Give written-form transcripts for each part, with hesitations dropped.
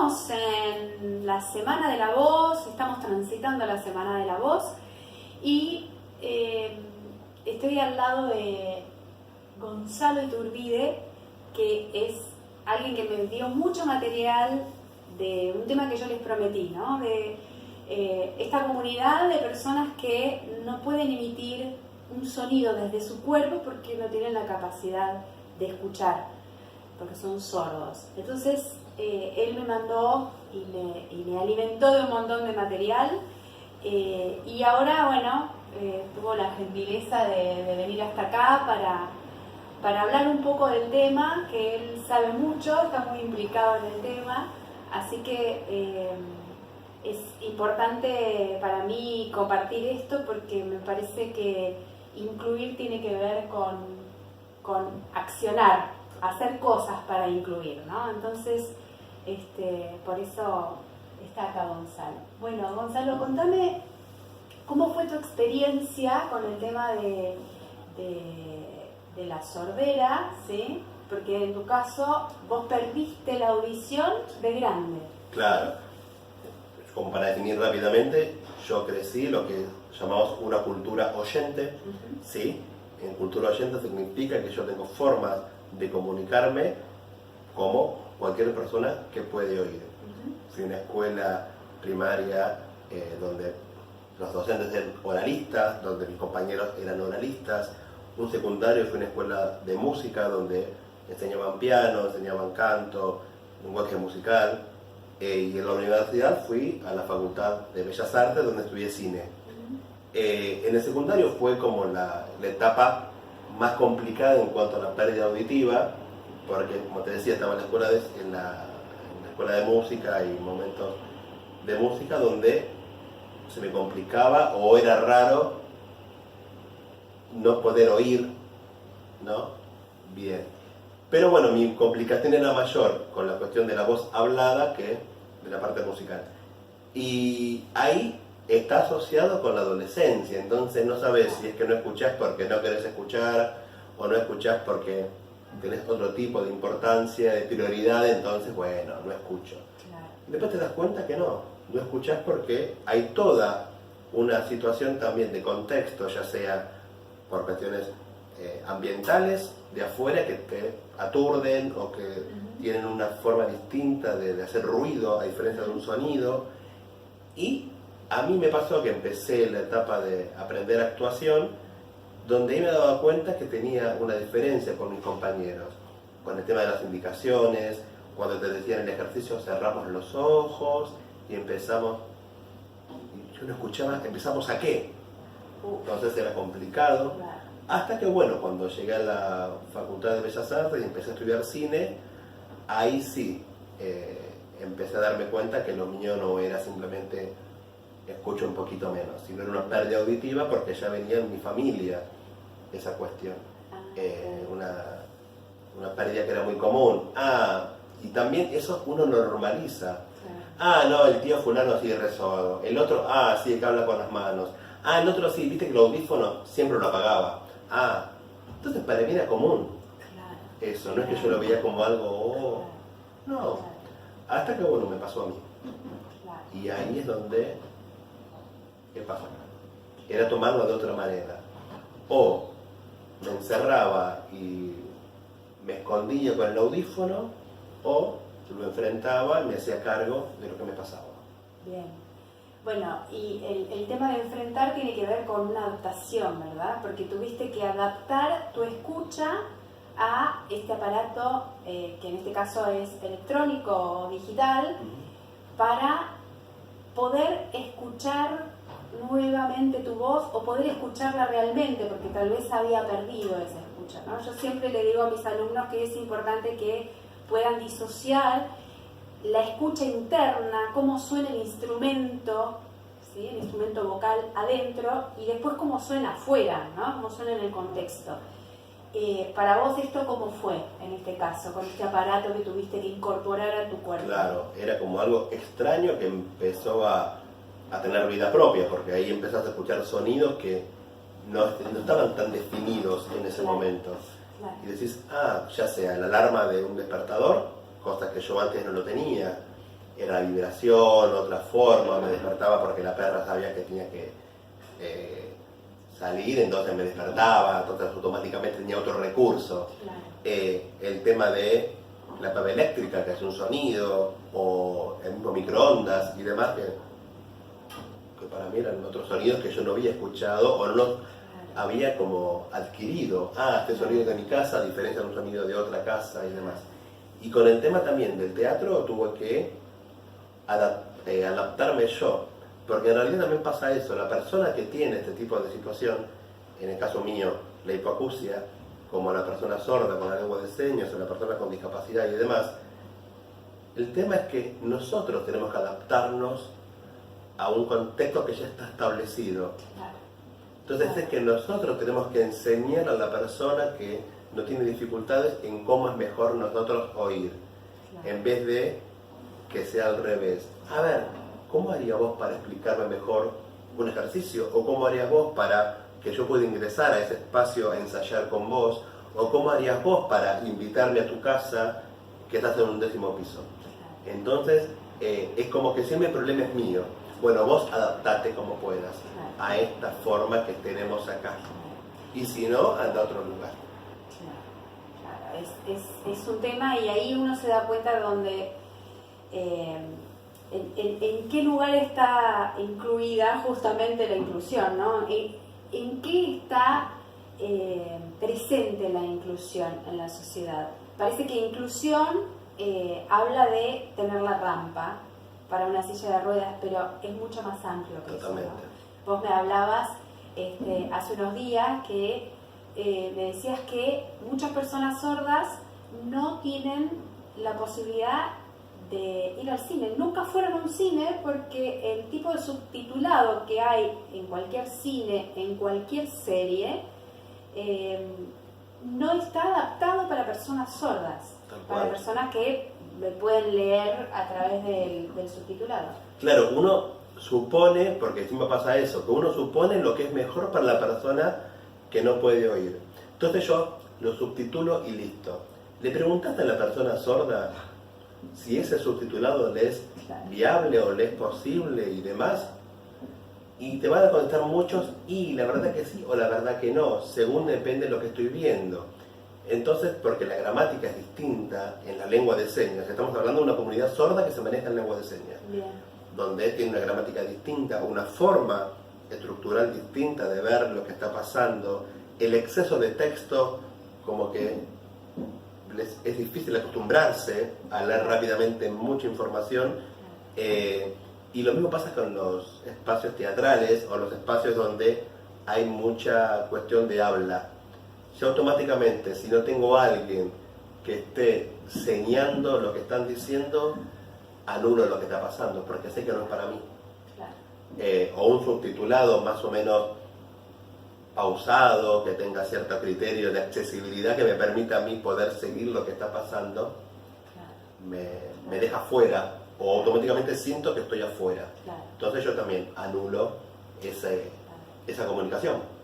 Estamos en la Semana de la Voz, estamos transitando la Semana de la Voz y estoy al lado de Gonzalo Iturbide, que es alguien que me dio mucho material de un tema que yo les prometí, ¿no? De esta comunidad de personas que no pueden emitir un sonido desde su cuerpo porque no tienen la capacidad de escuchar, porque son sordos. Entonces, él me mandó y me alimentó de un montón de material y ahora, bueno, tuvo la gentileza de venir hasta acá para hablar un poco del tema, que él sabe mucho, está muy implicado en el tema, así que es importante para mí compartir esto porque me parece que incluir tiene que ver con accionar, hacer cosas para incluir, ¿no? Entonces, por eso está acá Gonzalo. Bueno, Gonzalo, contame cómo fue tu experiencia con el tema de la sordera, ¿sí? Porque en tu caso vos perdiste la audición de grande. Claro. Como para definir rápidamente, yo crecí lo que llamamos una cultura oyente, ¿sí? En cultura oyente significa que yo tengo formas de comunicarme como cualquier persona que puede oír. Fui a una escuela primaria donde los docentes eran oralistas, donde mis compañeros eran oralistas. Un secundario fue una escuela de música donde enseñaban piano, enseñaban canto, lenguaje musical. Y en la universidad fui a la Facultad de Bellas Artes donde estudié cine. En el secundario fue como la etapa más complicada en cuanto a la pérdida auditiva, porque como te decía, estaba en la escuela de música y momentos de música donde se me complicaba o era raro no poder oír, ¿no? Bien. Pero bueno, mi complicación era mayor con la cuestión de la voz hablada que de la parte musical. Y ahí está asociado con la adolescencia, entonces no sabes si es que no escuchás porque no querés escuchar o no escuchás porque tenés otro tipo de importancia, de prioridad, entonces bueno, no escucho. Claro. Después te das cuenta que no escuchás porque hay toda una situación también de contexto, ya sea por cuestiones ambientales de afuera que te aturden o que tienen una forma distinta de hacer ruido a diferencia de un sonido. Y a mí me pasó que empecé la etapa de aprender actuación, donde ahí me daba cuenta que tenía una diferencia con mis compañeros, con el tema de las indicaciones, cuando te decían en el ejercicio cerramos los ojos y empezamos, yo no escuchaba, empezamos a qué, entonces era complicado, hasta que bueno, cuando llegué a la Facultad de Bellas Artes y empecé a estudiar cine, ahí sí empecé a darme cuenta que lo mío no era simplemente escucho un poquito menos, sino era una pérdida auditiva porque ya venía en mi familia esa cuestión, una pérdida que era muy común. Y también eso uno normaliza. No, el tío fulano sí es sordo, el otro, sí, el que habla con las manos. El otro sí, viste que el audífono siempre lo apagaba. Entonces para mí era común. Eso, no es que yo lo veía como algo, no. Hasta que bueno, me pasó a mí. Y ahí es donde, ¿qué pasa? Era tomarlo de otra manera. O me encerraba y me escondía con el audífono, o lo enfrentaba y me hacía cargo de lo que me pasaba. Bien. Bueno, y el tema de enfrentar tiene que ver con una adaptación, ¿verdad? Porque tuviste que adaptar tu escucha a este aparato, que en este caso es electrónico o digital, para poder escuchar nuevamente tu voz o poder escucharla realmente, porque tal vez había perdido esa escucha, ¿no? Yo siempre le digo a mis alumnos que es importante que puedan disociar la escucha interna, cómo suena el instrumento, ¿sí? El instrumento vocal adentro, y después cómo suena afuera, ¿no? Cómo suena en el contexto. Para vos esto, ¿cómo fue en este caso, con este aparato que tuviste que incorporar a tu cuerpo? Claro, era como algo extraño que empezó a tener vida propia, porque ahí empezaste a escuchar sonidos que no estaban tan definidos en ese momento. Claro. Y decís, ya sea la alarma de un despertador, cosas que yo antes no lo tenía, era la vibración, otra forma, me despertaba porque la perra sabía que tenía que salir, entonces me despertaba, entonces automáticamente tenía otro recurso. Claro. El tema de la pava eléctrica que hace un sonido, o el mismo microondas y demás, que para mí eran otros sonidos que yo no había escuchado o no había como adquirido. Este sonido de mi casa, a diferencia de un sonido de otra casa y demás. Y con el tema también del teatro tuve que adaptarme yo, porque en realidad también pasa eso, la persona que tiene este tipo de situación, en el caso mío, la hipoacusia, como la persona sorda con la lengua de señas o la persona con discapacidad y demás, el tema es que nosotros tenemos que adaptarnos a un contexto que ya está establecido. Entonces es que nosotros tenemos que enseñar a la persona que no tiene dificultades en cómo es mejor nosotros oír, en vez de que sea al revés. A ver, ¿cómo harías vos para explicarme mejor un ejercicio? ¿O cómo harías vos para que yo pueda ingresar a ese espacio a ensayar con vos? ¿O cómo harías vos para invitarme a tu casa que estás en un 10º piso? Entonces, es como que siempre el problema es mío. Bueno, vos adaptate como puedas a esta forma que tenemos acá. Y si no, anda a otro lugar. Claro, es un tema, y ahí uno se da cuenta de donde, en qué lugar está incluida justamente la inclusión, ¿no? En qué está presente la inclusión en la sociedad. Parece que inclusión habla de tener la rampa para una silla de ruedas, pero es mucho más amplio que eso, ¿no? Vos me hablabas hace unos días que me decías que muchas personas sordas no tienen la posibilidad de ir al cine. Nunca fueron a un cine porque el tipo de subtitulado que hay en cualquier cine, en cualquier serie, no está adaptado para personas sordas, para personas que pueden leer a través del subtitulado. Claro, uno supone, porque encima pasa eso, que uno supone lo que es mejor para la persona que no puede oír. Entonces yo lo subtitulo y listo. ¿Le preguntaste a la persona sorda si ese subtitulado le es viable o le es posible y demás? Y te van a contestar muchos, y la verdad que sí o la verdad que no, según depende de lo que estoy viendo. Entonces, porque la gramática es distinta en la lengua de señas, estamos hablando de una comunidad sorda que se maneja en lengua de señas, donde tiene una gramática distinta, una forma estructural distinta de ver lo que está pasando, el exceso de texto, como que es difícil acostumbrarse a leer rápidamente mucha información, y lo mismo pasa con los espacios teatrales o los espacios donde hay mucha cuestión de habla. Yo automáticamente, si no tengo a alguien que esté señando lo que están diciendo, anulo lo que está pasando, porque sé que no es para mí. O un subtitulado más o menos pausado, que tenga cierto criterio de accesibilidad que me permita a mí poder seguir lo que está pasando, me deja fuera, o automáticamente siento que estoy afuera. Entonces yo también anulo esa comunicación.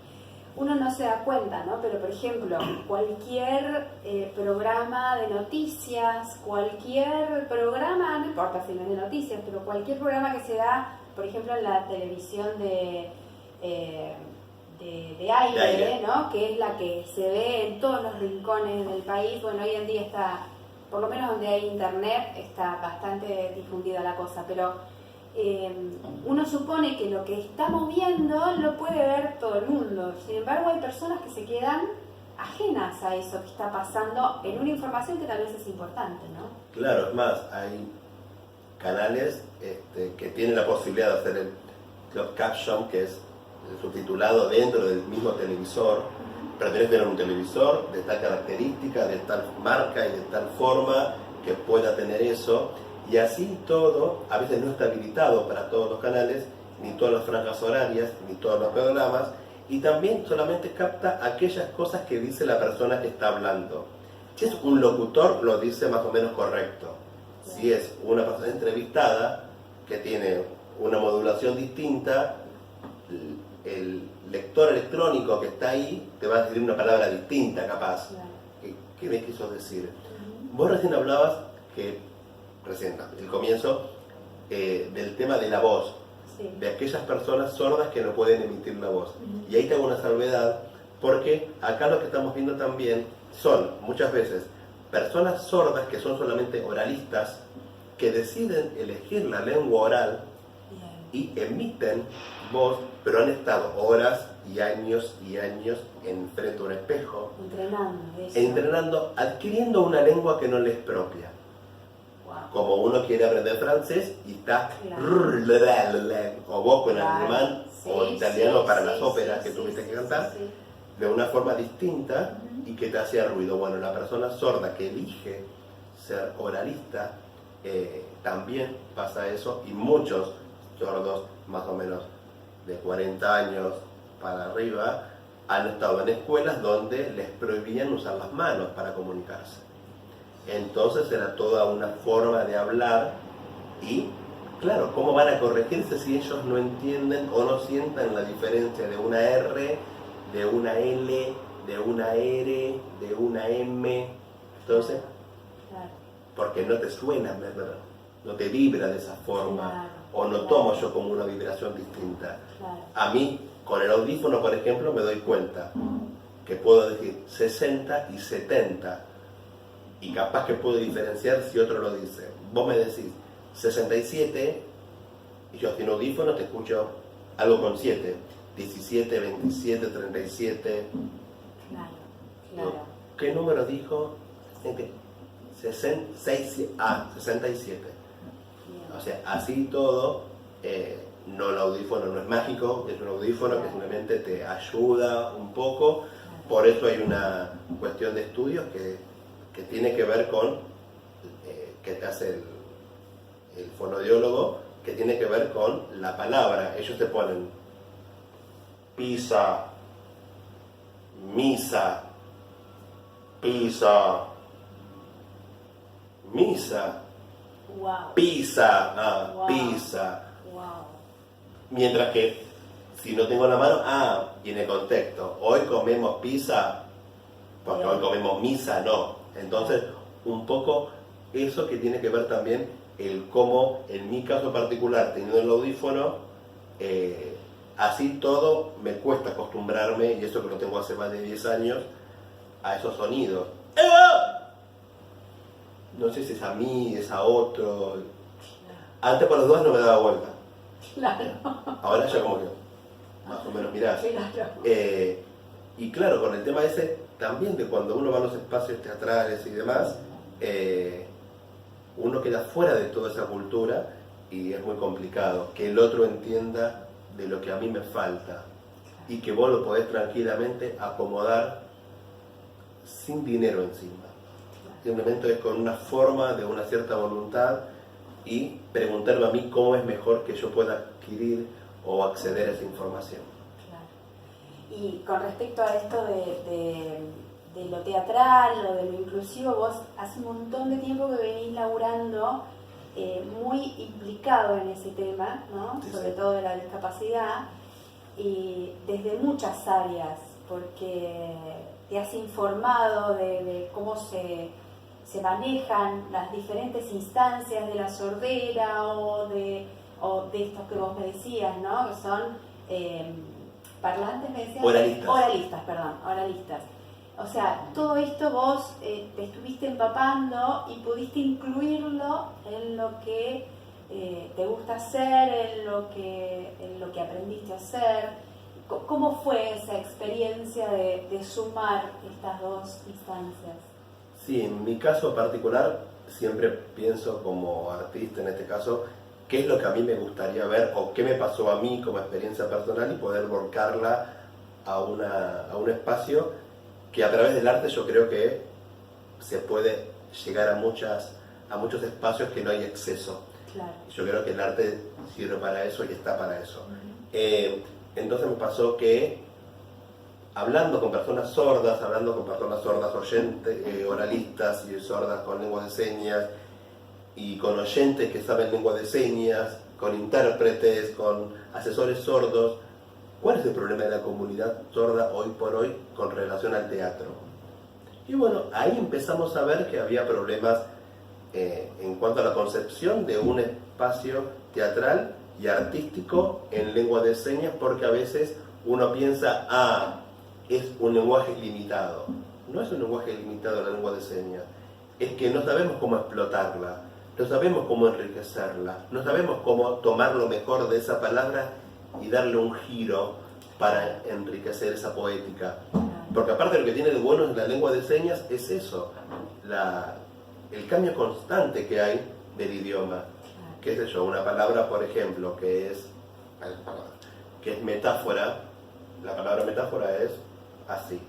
Uno no se da cuenta, ¿no? Pero por ejemplo, cualquier programa de noticias, cualquier programa, no importa si no es de noticias, pero cualquier programa que se da, por ejemplo, en la televisión de aire, ¿no? Que es la que se ve en todos los rincones del país. Bueno, hoy en día está, por lo menos donde hay internet, está bastante difundida la cosa, pero uno supone que lo que estamos viendo lo puede ver todo el mundo. Sin embargo, hay personas que se quedan ajenas a eso que está pasando en una información que tal vez es importante, ¿no? Claro, es más, hay canales que tienen la posibilidad de hacer el closed caption, que es el subtitulado dentro del mismo televisor, pero tenés que tener un televisor de tal característica, de tal marca y de tal forma que pueda tener eso. Y así todo, a veces no está habilitado para todos los canales, ni todas las franjas horarias, ni todos los programas, y también solamente capta aquellas cosas que dice la persona que está hablando. Si es un locutor, lo dice más o menos correcto. Si es una persona entrevistada, que tiene una modulación distinta, el lector electrónico que está ahí te va a decir una palabra distinta, capaz. ¿Qué me quiso decir? Vos recién hablabas que, el comienzo, del tema de la voz, Sí. de aquellas personas sordas que no pueden emitir la voz. Ujú. Y ahí te hago una salvedad, porque acá lo que estamos viendo también son muchas veces personas sordas que son solamente oralistas, que deciden elegir la lengua oral Bien. y emiten voz, pero han estado horas y años en frente a un espejo, Entrenando eso. entrenando, adquiriendo una lengua que no les es propia. Wow. Como uno quiere aprender francés y está Claro. o vos con Claro. alemán Sí, o italiano sí, para sí, las óperas sí, que sí, tuviste sí, que cantar, sí, sí. de una forma distinta Ujú. y que te hacía ruido. Bueno, la persona sorda que elige ser oralista, también pasa eso, y muchos sordos más o menos de 40 años para arriba han estado en escuelas donde les prohibían usar las manos para comunicarse. Entonces era toda una forma de hablar y, claro, ¿cómo van a corregirse si ellos no entienden o no sientan la diferencia de una R, de una L, de una R, de una M? Entonces, Claro. porque no te suena, ¿verdad? No te vibra de esa forma, Claro, o no claro. tomo yo como una vibración distinta. Claro. A mí, con el audífono, por ejemplo, me doy cuenta que puedo decir 60 y 70, y capaz que puedo diferenciar si otro lo dice. Vos me decís 67, y yo sin audífono te escucho algo con 7, 17, 27, 37. Claro. Digo, Claro. ¿qué número dijo? 67. Bien. O sea, así todo, no, el audífono no es mágico, es un audífono que simplemente te ayuda un poco. Por eso hay una cuestión de estudios que tiene que ver con, que te hace el fonodiólogo, que tiene que ver con la palabra. Ellos te ponen pizza, misa, pizza, misa, Wow. pizza, Wow. pizza. Wow. Mientras que si no tengo la mano, tiene contexto. Hoy comemos pizza, porque hoy comemos misa, no. Entonces, un poco eso que tiene que ver también el cómo, en mi caso particular, teniendo el audífono, así todo me cuesta acostumbrarme, y eso que lo tengo hace más de 10 años, a esos sonidos. No sé si es a mí, es a otro. Antes por los dos no me daba vuelta. Claro. Ahora ya como que más o menos mirás. Claro. Y claro, con el tema ese, también de cuando uno va a los espacios teatrales y demás, uno queda fuera de toda esa cultura y es muy complicado que el otro entienda de lo que a mí me falta y que vos lo podés tranquilamente acomodar sin dinero encima. Simplemente es con una forma de una cierta voluntad y preguntarme a mí cómo es mejor que yo pueda adquirir o acceder a esa información. Claro. Y con respecto a esto de lo teatral o de lo inclusivo, vos hace un montón de tiempo que venís laburando muy implicado en ese tema, ¿no? Sí, Sobre sí. todo de la discapacidad, y desde muchas áreas, porque te has informado de cómo se manejan las diferentes instancias de la sordera o de estos que vos me decías, ¿no? Que son parlantes, me decías. Oralistas. O sea, todo esto vos te estuviste empapando y pudiste incluirlo en lo que te gusta hacer, en lo que aprendiste a hacer. ¿Cómo fue esa experiencia de sumar estas dos instancias? Sí, en mi caso particular siempre pienso como artista en este caso, qué es lo que a mí me gustaría ver o qué me pasó a mí como experiencia personal y poder volcarla a un espacio que a través del arte yo creo que se puede llegar a muchos espacios que no hay acceso. Claro. Yo creo que el arte sirve para eso y está para eso. Entonces me pasó que hablando con personas sordas oyentes, oralistas y sordas con lengua de señas, y con oyentes que saben lengua de señas, con intérpretes, con asesores sordos, ¿cuál es el problema de la comunidad sorda hoy por hoy con relación al teatro? Y bueno, ahí empezamos a ver que había problemas en cuanto a la concepción de un espacio teatral y artístico en lengua de señas, porque a veces uno piensa, es un lenguaje limitado. No es un lenguaje limitado la lengua de señas, es que no sabemos cómo explotarla, no sabemos cómo enriquecerla, no sabemos cómo tomar lo mejor de esa palabra y darle un giro para enriquecer esa poética. Porque aparte lo que tiene de bueno en la lengua de señas es eso, el cambio constante que hay del idioma. ¿Qué sé yo? Una palabra, por ejemplo, que es metáfora, la palabra metáfora es así.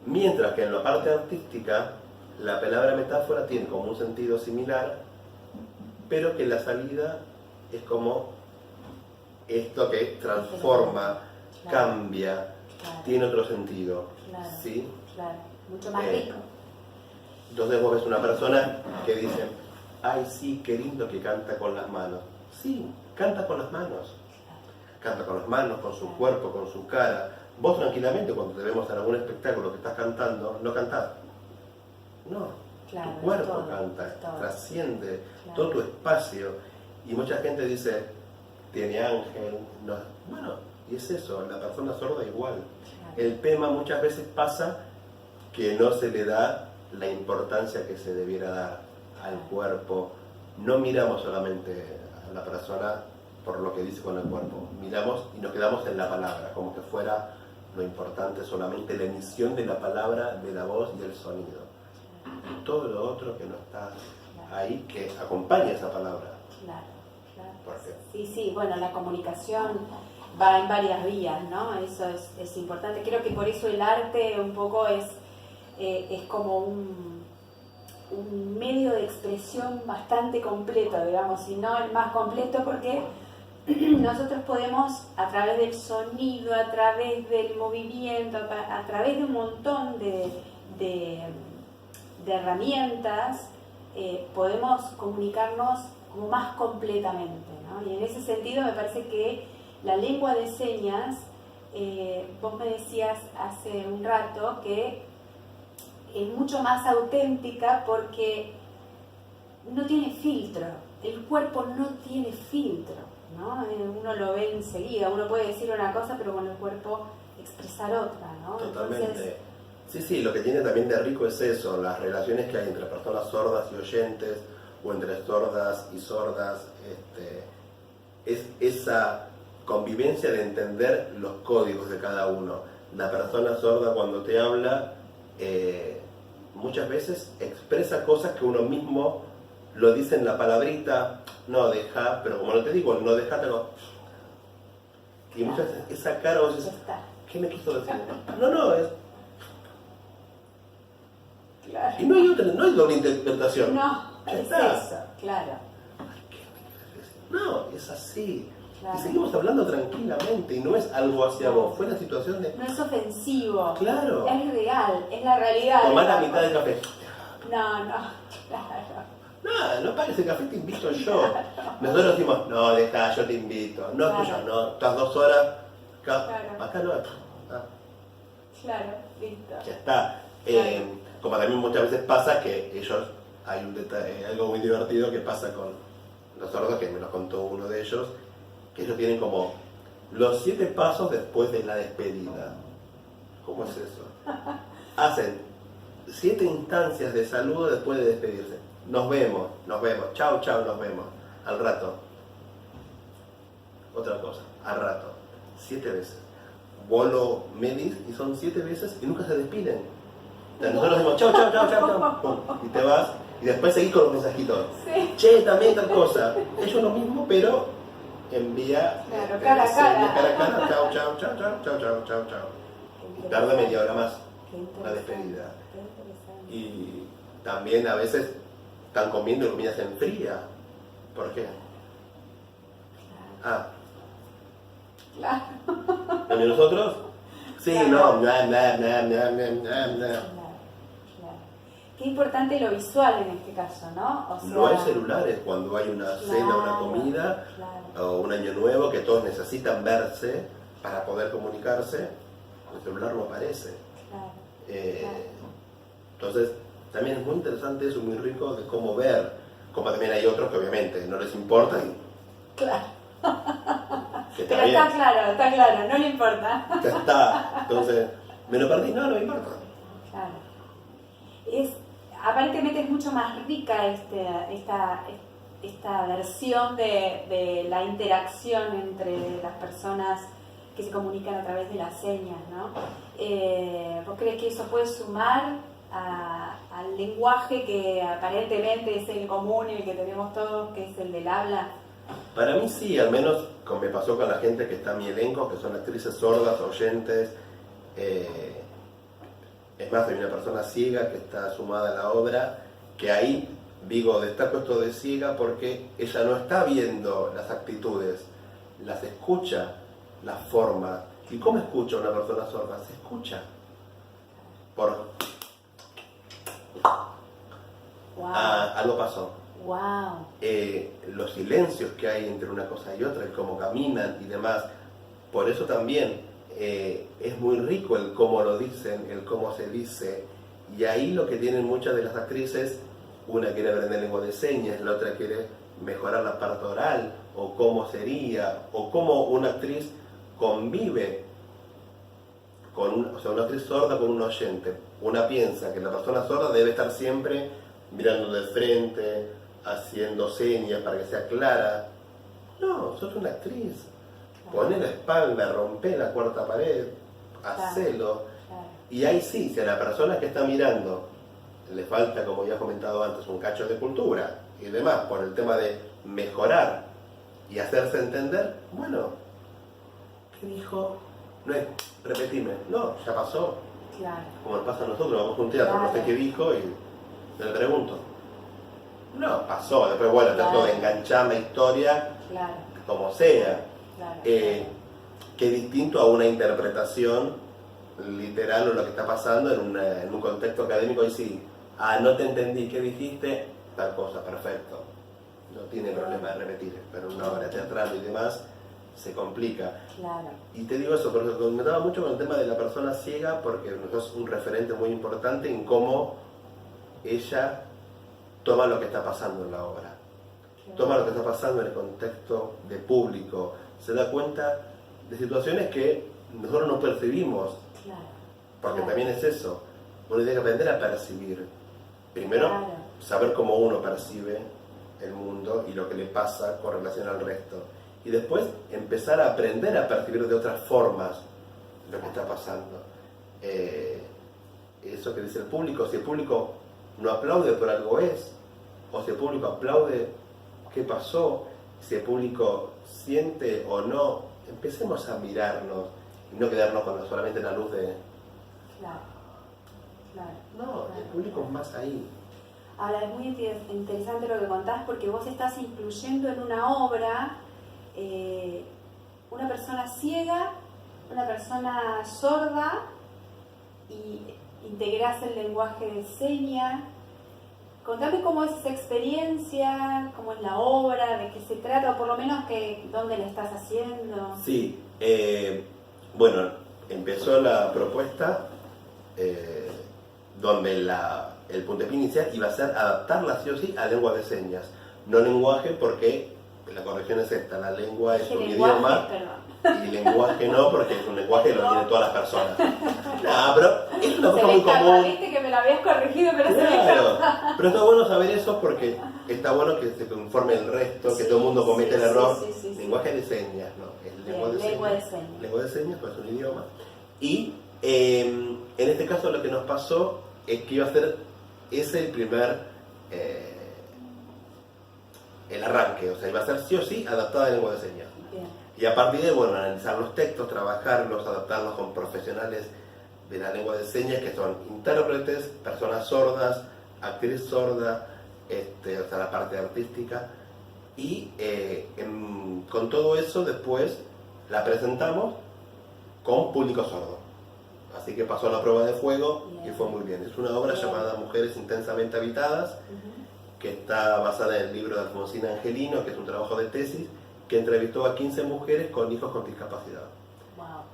Mientras que en la parte artística, la palabra metáfora tiene como un sentido similar, pero que la salida es como esto que transforma, cambia, tiene otro sentido. ¿Sí? Claro, mucho más rico. Entonces vos ves una persona que dice, ay sí, qué lindo que canta con las manos. Sí, canta con las manos. Canta con las manos, con su cuerpo, con su cara. Vos tranquilamente cuando te vemos en algún espectáculo que estás cantando, no cantás. No, tu cuerpo canta, trasciende todo tu espacio. Y mucha gente dice, tiene ángel. No. Bueno, y es eso, la persona sorda igual. El tema muchas veces pasa que no se le da la importancia que se debiera dar al cuerpo. No miramos solamente a la persona por lo que dice con el cuerpo, miramos y nos quedamos en la palabra, como que fuera lo importante solamente la emisión de la palabra, de la voz y el sonido. Y todo lo otro que no está ahí, que acompaña esa palabra. ¿Por qué? Sí, bueno, la comunicación va en varias vías, ¿no? Eso es importante. Creo que por eso el arte un poco es como un medio de expresión bastante completo, digamos, si no el más completo, porque nosotros podemos, a través del sonido, a través del movimiento, a través de un montón de herramientas, podemos comunicarnos como más completamente, ¿no? Y en ese sentido me parece que la lengua de señas, vos me decías hace un rato que es mucho más auténtica porque no tiene filtro, el cuerpo no tiene filtro, ¿no? Uno lo ve enseguida, uno puede decir una cosa pero con el cuerpo expresar otra, ¿no? Totalmente. Entonces, sí, lo que tiene también de rico es eso, las relaciones que hay entre personas sordas y oyentes, o entre sordas y sordas, es esa convivencia de entender los códigos de cada uno. La persona sorda cuando te habla, muchas veces expresa cosas que uno mismo lo dice en la palabrita, no deja, pero como no te digo, no dejátelo. Y muchas veces esa cara vos dices, ¿qué me quiso decir? No, es... Claro. Y no hay doble interpretación. No, es eso, claro. No, es así. Claro. Y seguimos hablando tranquilamente y no es algo hacia vos, fue una situación de... No es ofensivo. Claro. Es real, es la realidad. Tomar la mitad del café. No, claro. No pagues el café, te invito yo. Nosotros decimos, no, deja, yo te invito. No, Claro. tuya, no, estás 2 horas. Acá, Claro. acá no. Claro, listo. Ya está. Claro. Como también muchas veces pasa que ellos, hay un detalle, algo muy divertido que pasa con los sordos, que me lo contó uno de ellos, que ellos tienen como los 7 pasos después de la despedida. ¿Cómo es eso? Hacen 7 instancias de saludo después de despedirse. Nos vemos, chau, nos vemos. Al rato. Otra cosa, al rato. 7 veces. Vos lo medís y son 7 veces y nunca se despiden. Nosotros decimos chau, pum, y te vas, y después seguís con los mensajitos. Sí. Che, también tal cosa. Ellos lo mismo, pero envía Claro, cara a cara. Chau. Y tarda media hora más la despedida. Qué interesante. Y también a veces están comiendo y comida se enfría. ¿Por qué? Claro. ¿Y nosotros? Sí, Claro. no. Claro. Qué importante lo visual en este caso, ¿no? O sea, No hay celulares cuando hay una cena, una comida o un año nuevo que todos necesitan verse para poder comunicarse. El celular no aparece. Entonces, también es muy interesante eso, muy rico de cómo ver Como también hay otros que obviamente no les importa y Claro. que está Pero bien. está claro, no le importa. Ya está. Entonces, ¿me lo perdí? No, no me importa. Claro. Aparentemente es mucho más rica esta versión de la interacción entre las personas que se comunican a través de las señas, ¿no? ¿Vos crees que eso puede sumar al lenguaje que aparentemente es el común y el que tenemos todos, que es el del habla? Para mí sí, al menos como me pasó con la gente que está en mi elenco, que son actrices sordas, oyentes. Es más, hay una persona ciega que está sumada a la obra, que ahí digo, destaco esto de ciega porque ella no está viendo las actitudes, las escucha, las formas. ¿Y cómo escucha una persona sorda? Se escucha. Wow. Algo pasó. Wow. Los silencios que hay entre una cosa y otra, el cómo caminan y demás. Por eso también es muy rico el cómo lo dicen, el cómo se dice. Y ahí lo que tienen muchas de las actrices, una quiere aprender lengua de señas, la otra quiere mejorar la parte oral, o cómo sería, o cómo una actriz convive o sea, una actriz sorda con un oyente. Una piensa que la persona sorda debe estar siempre mirando de frente, haciendo señas para que sea clara. No, sos una actriz. Poné la espalda, rompe la cuarta pared, hacelo. Claro. Y ahí sí, si a la persona que está mirando le falta, como ya he comentado antes, un cacho de cultura y demás, por el tema de mejorar y hacerse entender, bueno, ¿qué dijo? No es, repetime, no, ya pasó. Claro. Como nos pasa a nosotros, vamos a un teatro, no sé qué dijo y le pregunto. No, pasó, después bueno, trato de enganchar la historia como sea. Que distinto a una interpretación literal o lo que está pasando en un contexto académico y sí, no te entendí, ¿qué dijiste? Tal cosa, perfecto. No tiene problema de repetir, pero en una obra teatral y demás se complica. Claro. Y te digo eso, porque me daba mucho con el tema de la persona ciega, porque es un referente muy importante en cómo ella toma lo que está pasando en la obra. Toma lo que está pasando en el contexto de público, se da cuenta de situaciones que nosotros no percibimos, porque también es eso, uno tiene que aprender a percibir. Primero, saber cómo uno percibe el mundo y lo que le pasa con relación al resto. Y después empezar a aprender a percibir de otras formas lo que está pasando. Eso que dice el público, si el público no aplaude por algo es, o si el público aplaude, ¿qué pasó? Si el público siente o no, empecemos a mirarnos y no quedarnos solamente en la luz de... No, el público es más ahí. Ahora, es muy interesante lo que contás porque vos estás incluyendo en una obra una persona ciega, una persona sorda y integrás el lenguaje de señas. Contame cómo es esa experiencia, cómo es la obra, de qué se trata, o por lo menos dónde la estás haciendo. Sí, bueno, empezó la propuesta donde el puntapié inicial iba a ser adaptarla sí o sí a lengua de señas. No lenguaje porque, la corrección es esta, la lengua es un idioma y lenguaje no, porque es un lenguaje que lo tienen todas las personas. No, pero es una cosa muy común. Viste que me la habías corregido, pero claro, pero está bueno saber eso porque está bueno que se conforme el resto, que todo el mundo comete el error. Lenguaje de señas, no, es lengua de señas. Lengua de señas, pues es un idioma. Y en este caso lo que nos pasó es que iba a ser ese el primer el arranque, o sea, iba a ser sí o sí adaptada a lengua de señas. Bien. Y a partir de, bueno, analizar los textos, trabajarlos, adaptarlos con profesionales de la lengua de señas que son intérpretes, personas sordas, actriz sorda, o sea, la parte artística. Y con todo eso después la presentamos con público sordo. Así que pasó la prueba de fuego y fue muy bien. Es una obra llamada Mujeres Intensamente Habitadas, que está basada en el libro de Alfonsina Angelino, que es un trabajo de tesis, que entrevistó a 15 mujeres con hijos con discapacidad. Wow.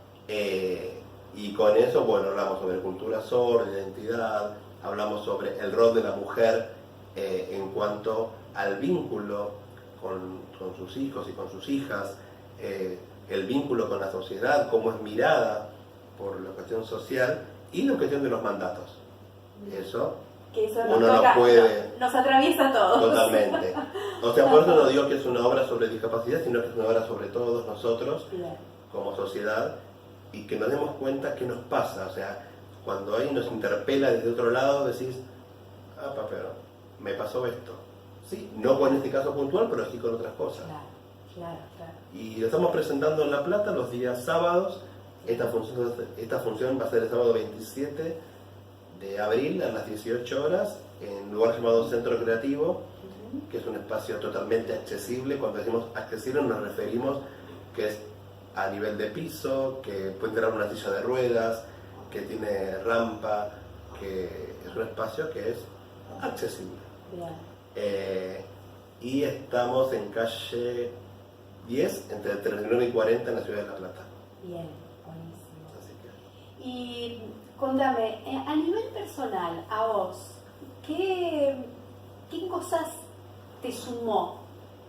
Y con eso, bueno, hablamos sobre cultura sorda, identidad, hablamos sobre el rol de la mujer en cuanto al vínculo con sus hijos y con sus hijas, el vínculo con la sociedad, cómo es mirada por la cuestión social y la cuestión de los mandatos. Eso, que eso uno no puede... nos atraviesa a todos. Totalmente. O sea, por eso no digo que es una obra sobre discapacidad, sino que es una obra sobre todos nosotros, Bien. como sociedad, y que nos demos cuenta qué nos pasa. O sea, cuando alguien nos interpela desde otro lado, decís, pero me pasó esto. Sí, no con este caso puntual, pero sí con otras cosas. Claro. Y lo estamos presentando en La Plata los días sábados. Esta función va a ser el sábado 27 de abril a las 18 horas en un lugar llamado Centro Creativo, que es un espacio totalmente accesible. Cuando decimos accesible nos referimos que es a nivel de piso, que puede tener una silla de ruedas, que tiene rampa, que es un espacio que es accesible. Y estamos en calle 10, entre 39 y 40 en la ciudad de La Plata. Bien, buenísimo. Así que... Y contame, a nivel personal, a vos, ¿qué cosas te sumó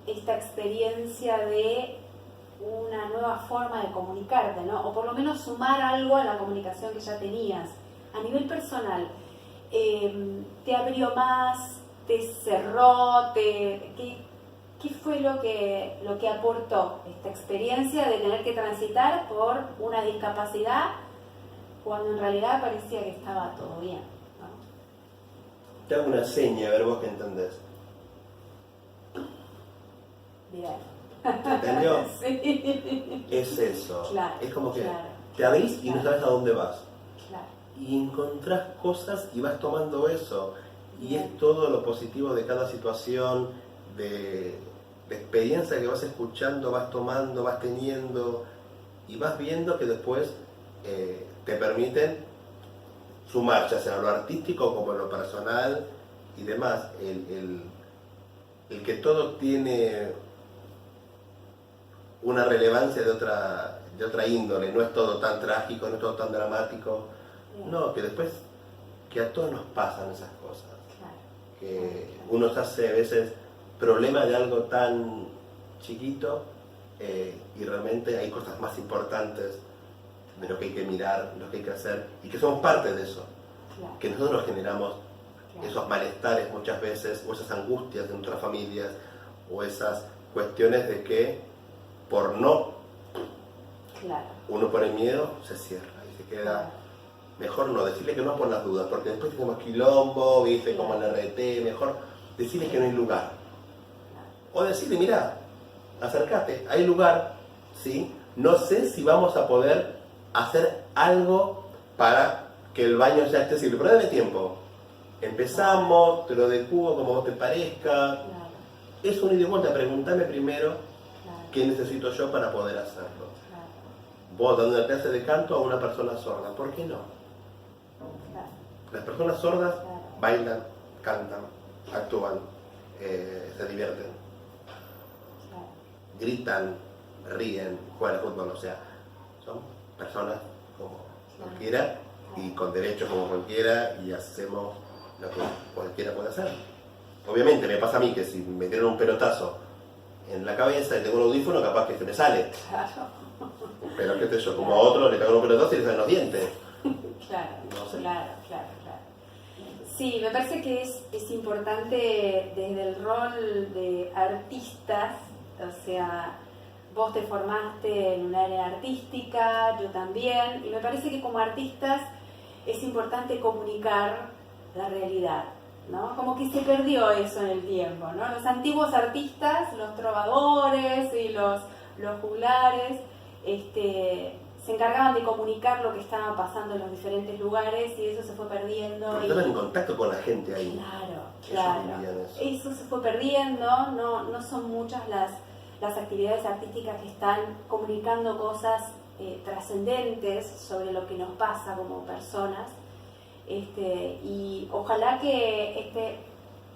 esta experiencia de una nueva forma de comunicarte, ¿no? O por lo menos sumar algo a la comunicación que ya tenías. A nivel personal, ¿te abrió más? ¿Te cerró? ¿Qué fue lo que aportó esta experiencia de tener que transitar por una discapacidad cuando en realidad parecía que estaba todo bien, ¿no? Te hago una seña, a ver vos qué entendés. Bien. ¿Entendió? Sí. Es eso. Claro, es como que claro, te abrís y no sabes a dónde vas. Claro. Y encontrás cosas y vas tomando eso. Y es todo lo positivo de cada situación, de experiencia que vas escuchando, vas tomando, vas teniendo y vas viendo que después te permiten sumar, ya sea en lo artístico como en lo personal y demás. El que todo tiene una relevancia de otra índole, no es todo tan trágico, no es todo tan dramático. No, que después que a todos nos pasan esas cosas. Que uno se hace a veces problema de algo tan chiquito y realmente hay cosas más importantes de lo que hay que mirar, lo que hay que hacer y que somos parte de eso, que nosotros generamos esos malestares muchas veces o esas angustias de nuestras familias o esas cuestiones de que por no uno por el miedo se cierra y se queda. Mejor no, decirle que no por las dudas, porque después tenemos quilombo, viste, como el RT, mejor decirle que no hay lugar. O decirle, mirá, acércate, hay lugar, ¿sí? No sé si vamos a poder hacer algo para que el baño sea accesible, pero dame tiempo. Empezamos, te lo adecuo como vos te parezca. Es un ida y vuelta, pregúntame primero qué necesito yo para poder hacerlo. Vos dando una clase de canto a una persona sorda, ¿por qué no? Las personas sordas bailan, cantan, actúan, se divierten, gritan, ríen, juegan al fútbol, o sea, son personas como cualquiera y con derechos como cualquiera y hacemos lo que cualquiera puede hacer. Obviamente me pasa a mí que si me tiran un pelotazo en la cabeza y tengo un audífono, capaz que se me sale. Pero qué sé yo, como a otro le cago un pelotazo y le salen los dientes. No sé. Claro. Sí, me parece que es importante desde el rol de artistas, o sea, vos te formaste en un área artística, yo también, y me parece que como artistas es importante comunicar la realidad, ¿no? Como que se perdió eso en el tiempo, ¿no? Los antiguos artistas, los trovadores y los juglares, se encargaban de comunicar lo que estaba pasando en los diferentes lugares y eso se fue perdiendo. Porque estaban en contacto con la gente ahí. Claro. Eso se fue perdiendo, no son muchas las actividades artísticas que están comunicando cosas trascendentes sobre lo que nos pasa como personas. Y ojalá que este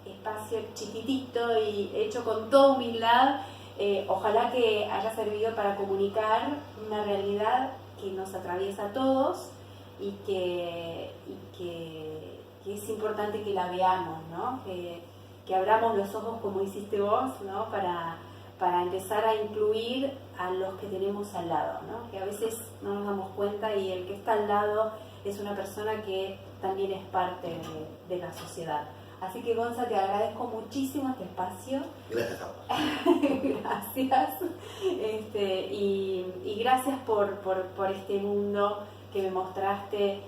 espacio chiquitito y hecho con toda humildad, ojalá que haya servido para comunicar una realidad que nos atraviesa a todos y que es importante que la veamos, ¿no? Que que abramos los ojos como hiciste vos, ¿no? Para empezar a incluir a los que tenemos al lado, ¿no? Que a veces no nos damos cuenta y el que está al lado es una persona que también es parte de la sociedad. Así que Gonza, te agradezco muchísimo este espacio. Gracias a vos. Gracias. Y gracias por este mundo que me mostraste,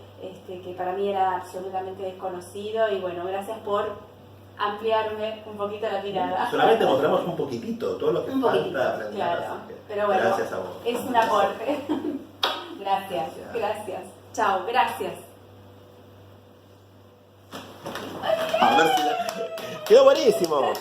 que para mí era absolutamente desconocido. Y bueno, gracias por ampliarme un poquito la mirada. Solamente mostramos un poquitito, todo lo que Un poquitito, falta aprender. claro. Pero bueno, gracias a vos. Es un aporte. Gracias. Chao, gracias. A ver si quedó buenísimo.